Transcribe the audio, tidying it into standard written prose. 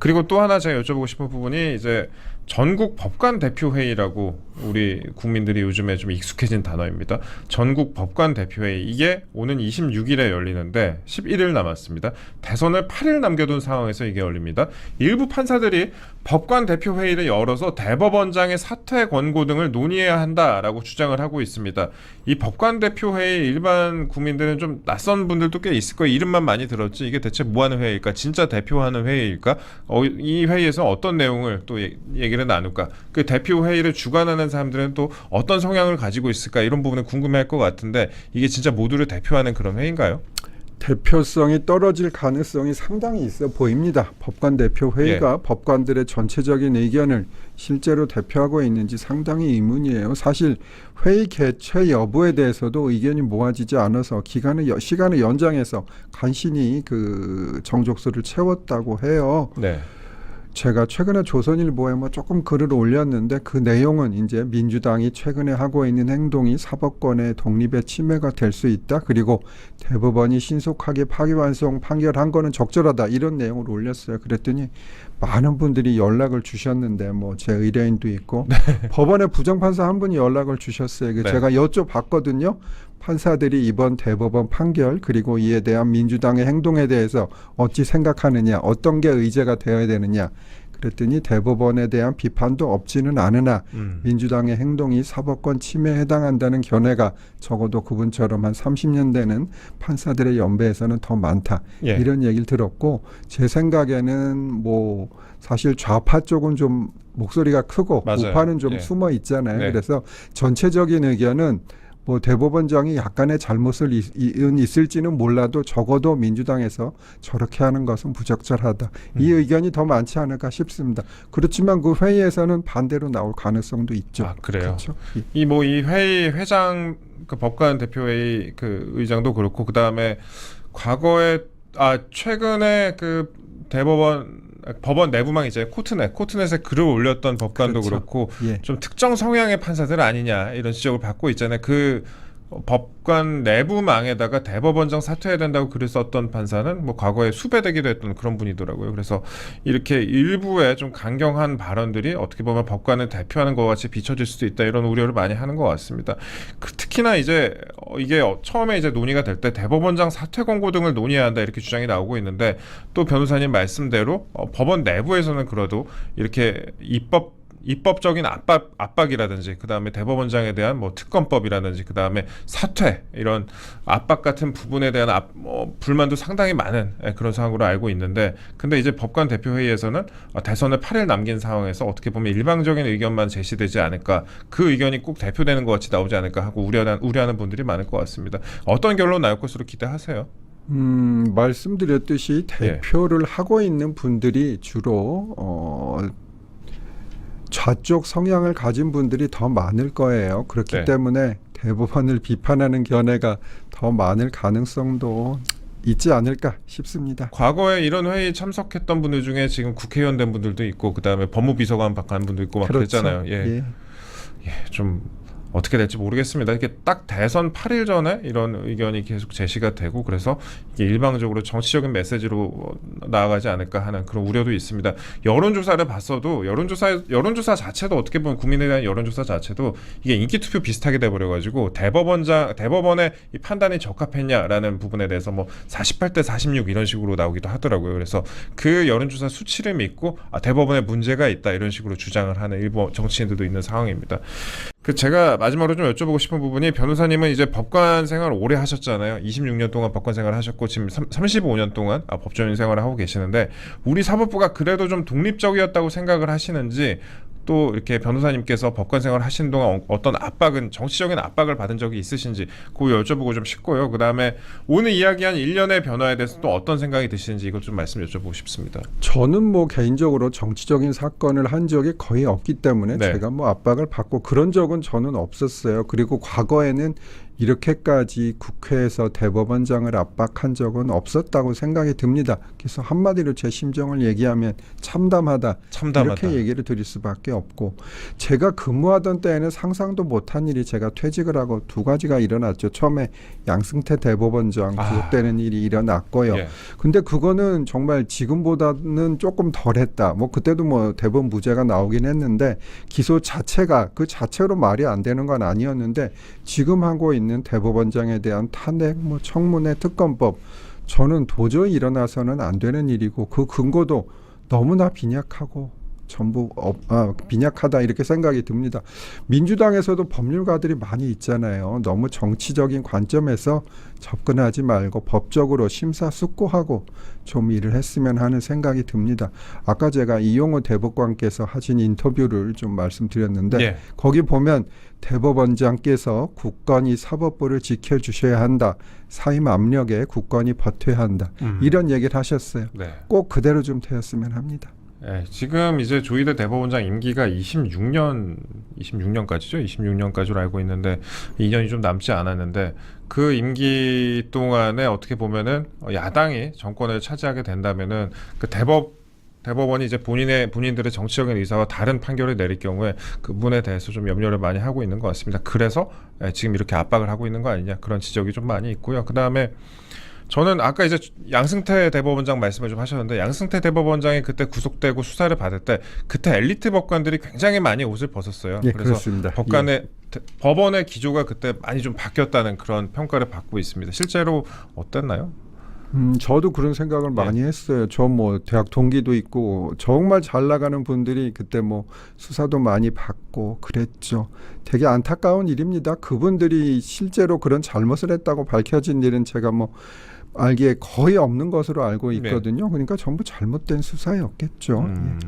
그리고 또 하나 제가 여쭤보고 싶은 부분이 이제 전국 법관 대표회의라고 우리 국민들이 요즘에 좀 익숙해진 단어입니다. 전국 법관 대표회의, 이게 오는 26일에 열리는데 11일 남았습니다. 대선을 8일 남겨둔 상황에서 이게 열립니다. 일부 판사들이 법관 대표회의를 열어서 대법원장의 사퇴 권고 등을 논의해야 한다라고 주장을 하고 있습니다. 이 법관 대표회의, 일반 국민들은 좀 낯선 분들도 꽤 있을 거예요. 이름만 많이 들었지 이게 대체 뭐하는 회의일까? 진짜 대표하는 회의일까? 이 회의에서 어떤 내용을 또 얘기를 나눌까? 그 대표 회의를 주관하는 사람들은 또 어떤 성향을 가지고 있을까? 이런 부분은 궁금해할 것 같은데, 이게 진짜 모두를 대표하는 그런 회의인가요? 대표성이 떨어질 가능성이 상당히 있어 보입니다. 법관 대표회의가 법관들의 전체적인 의견을 실제로 대표하고 있는지 상당히 의문이에요. 사실 회의 개최 여부에 대해서도 의견이 모아지지 않아서 시간을 연장해서 간신히 그 정족수를 채웠다고 해요. 네. 제가 최근에 조선일보에 조금 글을 올렸는데, 그 내용은 이제 민주당이 최근에 하고 있는 행동이 사법권의 독립에 침해가 될 수 있다. 그리고 대법원이 신속하게 파기환송 판결한 거는 적절하다. 이런 내용을 올렸어요. 그랬더니 많은 분들이 연락을 주셨는데, 제 의뢰인도 있고 법원의 부장판사 한 분이 연락을 주셨어요. 네. 제가 여쭤봤거든요. 판사들이 이번 대법원 판결, 그리고 이에 대한 민주당의 행동에 대해서 어찌 생각하느냐, 어떤 게 의제가 되어야 되느냐. 그랬더니 대법원에 대한 비판도 없지는 않으나 민주당의 행동이 사법권 침해에 해당한다는 견해가 적어도 그분처럼 한 30년 되는 판사들의 연배에서는 더 많다. 이런 얘기를 들었고, 제 생각에는 사실 좌파 쪽은 좀 목소리가 크고 맞아요. 우파는 좀 숨어 있잖아요. 네. 그래서 전체적인 의견은 대법원장이 약간의 잘못을 있을지는 몰라도 적어도 민주당에서 저렇게 하는 것은 부적절하다. 이 의견이 더 많지 않을까 싶습니다. 그렇지만 그 회의에서는 반대로 나올 가능성도 있죠. 아, 그래요? 그렇죠? 이 회의 회장, 그 법관 대표회의 그 의장도 그렇고, 그 다음에 과거에 최근에 그 법원 내부망, 이제 코트넷에 글을 올렸던 법관도 그렇죠. 그렇고 좀 특정 성향의 판사들 아니냐 이런 지적을 받고 있잖아요. 그 법관 내부망에다가 대법원장 사퇴해야 된다고 글을 썼던 판사는 과거에 수배되기도 했던 그런 분이더라고요. 그래서 이렇게 일부의 좀 강경한 발언들이 어떻게 보면 법관을 대표하는 것 같이 비춰질 수도 있다, 이런 우려를 많이 하는 것 같습니다. 특히나 이제 이게 처음에 이제 논의가 될 때 대법원장 사퇴 권고 등을 논의해야 한다, 이렇게 주장이 나오고 있는데, 또 변호사님 말씀대로 법원 내부에서는 그래도 이렇게 입법적인 압박이라든지, 그 다음에 대법원장에 대한 특검법이라든지, 그 다음에 사퇴, 이런 압박 같은 부분에 대한 불만도 상당히 많은 그런 상황으로 알고 있는데, 근데 이제 법관 대표회의에서는 대선을 8일 남긴 상황에서 어떻게 보면 일방적인 의견만 제시되지 않을까, 그 의견이 꼭 대표되는 것 같이 나오지 않을까 하고 우려하는 분들이 많을 것 같습니다. 어떤 결론 나올 것으로 기대하세요? 말씀드렸듯이 대표를 하고 있는 분들이 주로 좌쪽 성향을 가진 분들이 더 많을 거예요. 그렇기 때문에 대법원을 비판하는 견해가 더 많을 가능성도 있지 않을까 싶습니다. 과거에 이런 회의 참석했던 분들 중에 지금 국회의원 된 분들도 있고, 그 다음에 법무비서관 간 분도 있고 그랬잖아요. 좀 어떻게 될지 모르겠습니다. 이게 딱 대선 8일 전에 이런 의견이 계속 제시가 되고, 그래서 이게 일방적으로 정치적인 메시지로 나아가지 않을까 하는 그런 우려도 있습니다. 여론조사를 봤어도 여론조사 자체도 어떻게 보면 국민에 대한 여론조사 자체도 이게 인기투표 비슷하게 돼버려가지고 대법원의 이 판단이 적합했냐라는 부분에 대해서 48대 46 이런 식으로 나오기도 하더라고요. 그래서 그 여론조사 수치를 믿고 대법원에 문제가 있다, 이런 식으로 주장을 하는 일부 정치인들도 있는 상황입니다. 제가 마지막으로 좀 여쭤보고 싶은 부분이, 변호사님은 이제 법관 생활을 오래 하셨잖아요. 26년 동안 법관 생활을 하셨고 지금 35년 동안 법조인 생활을 하고 계시는데, 우리 사법부가 그래도 좀 독립적이었다고 생각을 하시는지, 또 이렇게 변호사님께서 법관 생활을 하시는 동안 어떤 정치적인 압박을 받은 적이 있으신지 그거 여쭤보고 좀 싶고요. 그 다음에 오늘 이야기한 일련의 변화에 대해서 또 어떤 생각이 드시는지 이것 좀 말씀 여쭤보고 싶습니다. 저는 개인적으로 정치적인 사건을 한 적이 거의 없기 때문에 제가 압박을 받고 그런 적은 저는 없었어요. 그리고 과거에는 이렇게까지 국회에서 대법원장을 압박한 적은 없었다고 생각이 듭니다. 그래서 한마디로 제 심정을 얘기하면 참담하다. 이렇게 얘기를 드릴 수밖에 없고, 제가 근무하던 때에는 상상도 못한 일이 제가 퇴직을 하고 두 가지가 일어났죠. 처음에 양승태 대법원장 구속되는 일이 일어났고요. 예. 근데 그거는 정말 지금보다는 조금 덜했다. 뭐 그때도 뭐 대법원 무죄가 나오긴 했는데 기소 자체가 그 자체로 말이 안 되는 건 아니었는데, 지금 하고 있는 대법원장에 대한 탄핵, 뭐 청문회, 특검법, 저는 도저히 일어나서는 안 되는 일이고 그 근거도 너무나 빈약하고 전부 빈약하다 이렇게 생각이 듭니다. 민주당에서도 법률가들이 많이 있잖아요. 너무 정치적인 관점에서 접근하지 말고 법적으로 심사숙고하고 좀 일을 했으면 하는 생각이 듭니다. 아까 제가 이용호 대법관께서 하신 인터뷰를 좀 말씀드렸는데 예. 거기 보면 대법원장께서 굳건히 사법부를 지켜주셔야 한다. 사임 압력에 굳건히 버텨야 한다. 이런 얘기를 하셨어요. 네. 꼭 그대로 좀 되었으면 합니다. 네, 지금 이제 조희대 대법원장 임기가 26년까지죠. 26년까지로 알고 있는데 2년이 좀 남지 않았는데, 그 임기 동안에 어떻게 보면은 야당이 정권을 차지하게 된다면은 그 대법원이 이제 본인들의 정치적인 의사와 다른 판결을 내릴 경우에 그 부분에 대해서 좀 염려를 많이 하고 있는 것 같습니다. 그래서 지금 이렇게 압박을 하고 있는 거 아니냐, 그런 지적이 좀 많이 있고요. 그 다음에 저는 아까 이제 양승태 대법원장 말씀을 좀 하셨는데, 양승태 대법원장이 그때 구속되고 수사를 받을 때 그때 엘리트 법관들이 굉장히 많이 옷을 벗었어요. 예, 그래서 그렇습니다. 법원의 기조가 그때 많이 좀 바뀌었다는 그런 평가를 받고 있습니다. 실제로 어땠나요? 저도 그런 생각을 많이 했어요. 저 뭐 대학 동기도 있고 정말 잘 나가는 분들이 그때 뭐 수사도 많이 받고 그랬죠. 되게 안타까운 일입니다. 그분들이 실제로 그런 잘못을 했다고 밝혀진 일은 제가 뭐 알기에 거의 없는 것으로 알고 있거든요. 그러니까 전부 잘못된 수사였겠죠. 예.